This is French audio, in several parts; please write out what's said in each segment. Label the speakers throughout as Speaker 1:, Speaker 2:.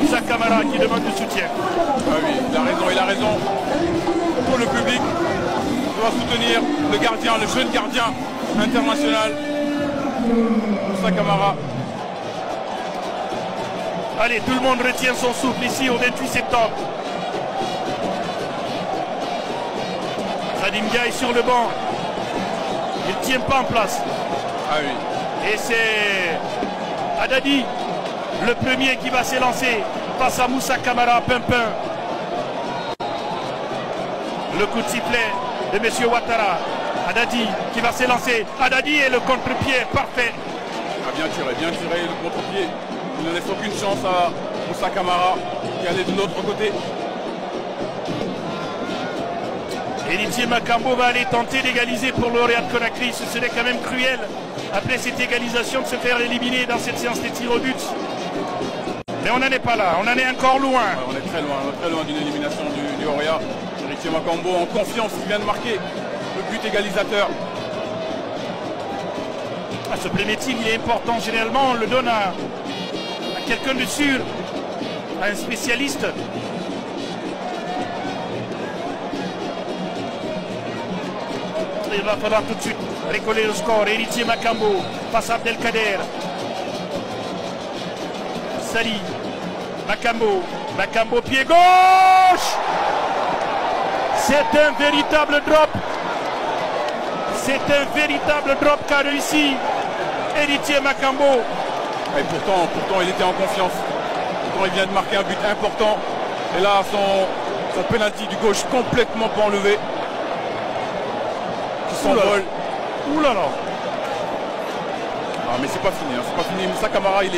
Speaker 1: Moussa Camara qui demande du soutien.
Speaker 2: Ah oui, il a raison. Tout le public doit soutenir le gardien, le jeune gardien international, Moussa Camara.
Speaker 1: Allez, tout le monde retient son souffle ici au 28 septembre. Khadim Dia est sur le banc. Il ne tient pas en place.
Speaker 2: Ah oui.
Speaker 1: Et c'est Haddadi, le premier qui va s'élancer face à Moussa Camara, Pimpin. Le coup de sifflet de M. Ouattara. Haddadi qui va s'élancer. Haddadi et le contre-pied parfait.
Speaker 2: Ah, bien tiré le contre-pied. Il ne laisse aucune chance à Moussa Camara qui allait de l'autre côté.
Speaker 1: Héritier Makambo va aller tenter d'égaliser pour Lauréat de Conakry. Ce serait quand même cruel, après cette égalisation, de se faire éliminer dans cette séance des tirs au but. Mais on n'en est pas là, on en est encore loin.
Speaker 2: Ouais, on est très loin d'une élimination du Lauréat. Héritier Makambo en confiance, qui vient de marquer le but égalisateur.
Speaker 1: Ah, ce playmaking, il est important. Généralement, on le donne à quelqu'un de sûr, à un spécialiste. Il va falloir tout de suite récoller le score. Héritier Makambo face à Abdelkader. Sali. Makambo pied gauche. C'est un véritable drop. C'est un véritable drop qu'a réussi Héritier Makambo.
Speaker 2: Et pourtant il était en confiance. Pourtant il vient de marquer un but important. Et là son penalty du gauche complètement pas enlevé. S'envole.
Speaker 1: Ouh là là.
Speaker 2: Ah mais c'est pas fini, c'est pas fini. Moussa Camara il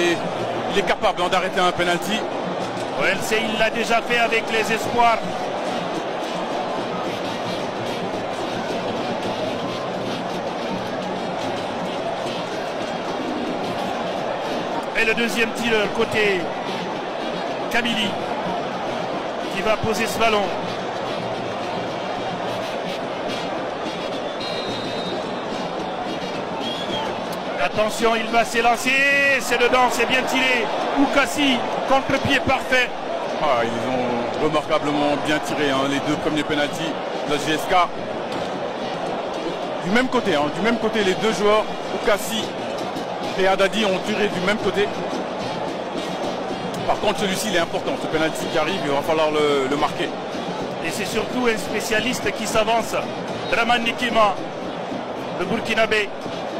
Speaker 2: est capable d'arrêter un penalty.
Speaker 1: Ouais, il l'a déjà fait avec les espoirs. Et le deuxième tireur côté Kamili qui va poser ce ballon. Attention, il va s'élancer, c'est dedans, c'est bien tiré. Oukassi, contre-pied parfait.
Speaker 2: Ah, ils ont remarquablement bien tiré les deux premiers pénaltys de la GSK. Du même côté, les deux joueurs, Oukassi et Haddadi, ont tiré du même côté. Par contre, celui-ci, il est important. Ce pénalty qui arrive, il va falloir le marquer.
Speaker 1: Et c'est surtout un spécialiste qui s'avance. Draman Nikima, le Burkinabé.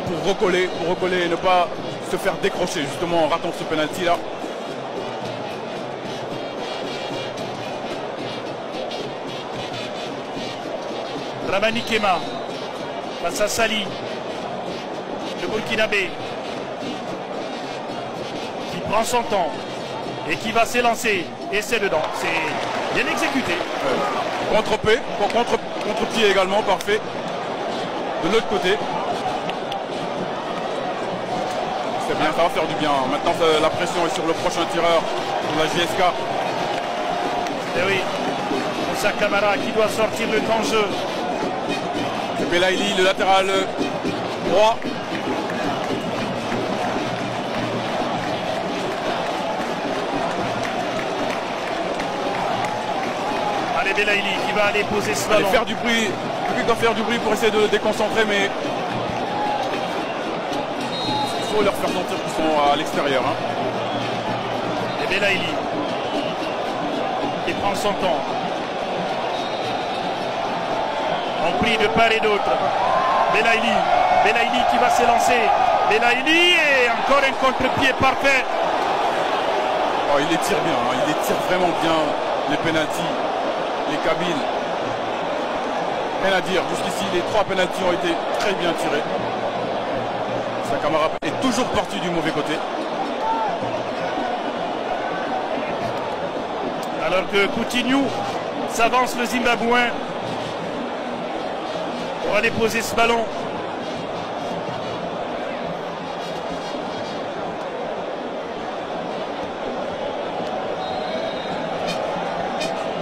Speaker 2: Pour recoller et ne pas se faire décrocher justement en ratant ce penalty là.
Speaker 1: Dramani Kema face à Sali, le Burkinabé, qui prend son temps et qui va s'élancer. Et c'est dedans, c'est bien exécuté.
Speaker 2: Contre-pied également, parfait. De l'autre côté. C'est bien, ça va faire du bien. Maintenant, la pression est sur le prochain tireur de la JSK.
Speaker 1: Et oui, Moussa Camara qui doit sortir le temps de jeu.
Speaker 2: C'est Belaïli, le latéral droit.
Speaker 1: Allez, Belaïli qui va aller poser ce ballon.
Speaker 2: Faire du bruit. Le public doit faire du bruit pour essayer de le déconcentrer, mais il faut leur faire sentir qu'ils sont à l'extérieur.
Speaker 1: Et Belaïli qui prend son temps. On prie de part et d'autre. Belaïli qui va s'élancer. Belaïli et encore un contre-pied parfait.
Speaker 2: Oh, il les tire bien, il les tire vraiment bien, les pénaltys, les cabines. Rien à dire, jusqu'ici les 3 pénaltys ont été très bien tirés. Sa Camara est toujours parti du mauvais côté.
Speaker 1: Alors que Coutinho s'avance, le Zimbabwéen, pour aller poser ce ballon.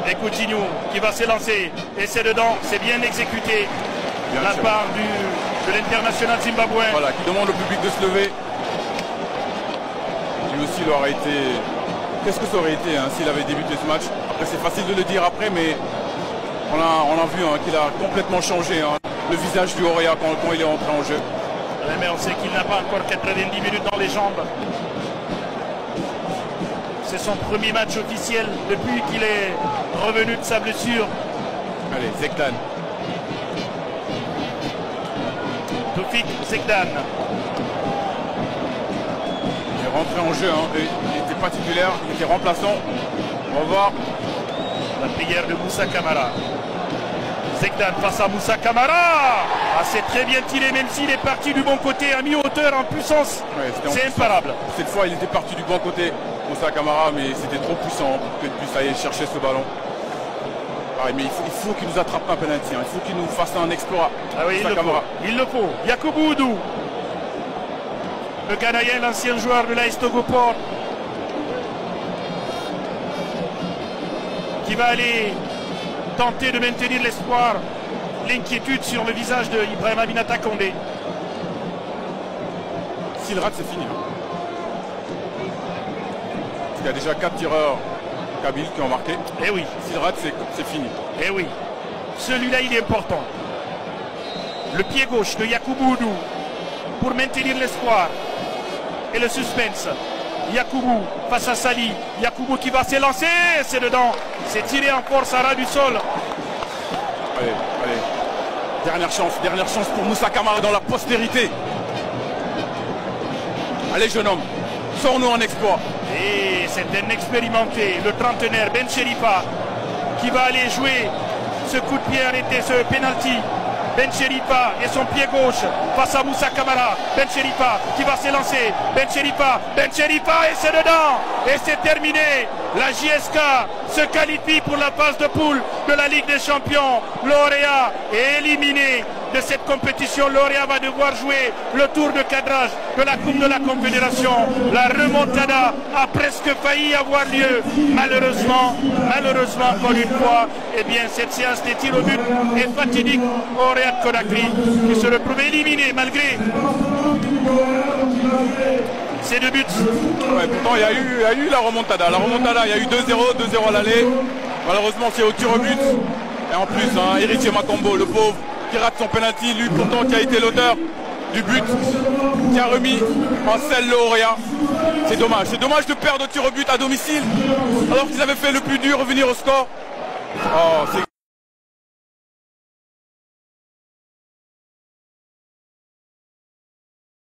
Speaker 1: Et Coutinho qui va s'élancer. Et c'est dedans, c'est bien exécuté de la part de l'international zimbabwéen.
Speaker 2: Voilà, qui demande au public de se lever. Lui aussi, il aura été qu'est-ce que ça aurait été s'il avait débuté ce match. Après c'est facile de le dire après, mais on a vu qu'il a complètement changé le visage du Orea quand il est entré en jeu.
Speaker 1: Ouais, mais on sait qu'il n'a pas encore 90 minutes dans les jambes. C'est son premier match officiel depuis qu'il est revenu de sa blessure.
Speaker 2: Allez, Zekdan.
Speaker 1: Toufik Zekdan.
Speaker 2: Il est rentré en jeu, il n'était pas titulaire, il était remplaçant. On va voir.
Speaker 1: La prière de Moussa Camara. Zekdan face à Moussa Camara. Ah, c'est très bien tiré, même s'il est parti du bon côté, à mi-hauteur, en puissance. Ouais, c'est imparable.
Speaker 2: Cette fois, il était parti du bon côté, Moussa Camara, mais c'était trop puissant pour qu'il puisse aller chercher ce ballon. Ah, mais il faut qu'il nous attrape un penalty, il faut qu'il nous fasse un exploit.
Speaker 1: Ah oui, il le faut. Yakubu Oudou, le Ghanéen, l'ancien joueur de l'AS Togoport, qui va aller tenter de maintenir l'espoir, l'inquiétude sur le visage de Ibrahima Aminata Condé.
Speaker 2: S'il rate, c'est fini. Il y a déjà 4 tireurs kabyles qui ont marqué.
Speaker 1: Eh oui.
Speaker 2: S'il rate, c'est fini.
Speaker 1: Eh oui. Celui-là, il est important. Le pied gauche de Yakubu Oudou pour maintenir l'espoir et le suspense. Yakubu face à Sali. Yakubu qui va s'élancer. C'est dedans. C'est tiré en force à ras du sol.
Speaker 2: Allez, allez. Dernière chance pour Moussa Camara dans la postérité. Allez, jeune homme, sors-nous un exploit.
Speaker 1: Et c'est un expérimenté, le trentenaire Ben Cherifa, qui va aller jouer ce coup de pied arrêté, ce penalty. Ben Cherifa et son pied gauche face à Moussa Camara. Ben Cherifa qui va s'élancer. Ben Cherifa et c'est dedans. Et c'est terminé. La JSK se qualifie pour la phase de poule de la Ligue des Champions. L'Orea est éliminé de cette compétition. L'Orea va devoir jouer le tour de cadrage de la Coupe de la Confédération. La remontada a presque failli avoir lieu. Malheureusement, encore une fois, eh bien, cette séance des tirs au but est fatidique au Real Conakry qui se retrouve éliminé malgré ces 2 buts.
Speaker 2: Ouais, pourtant il y a eu la remontada. La remontada, il y a eu 2-0 à l'aller. Malheureusement c'est au tir au but. Et en plus, Héritier Makambo, le pauvre, qui rate son penalty, lui pourtant qui a été l'auteur du but, qui a remis en selle le Orea. C'est dommage de perdre au tir au but à domicile, alors qu'ils avaient fait le plus dur, revenir au score. Oh,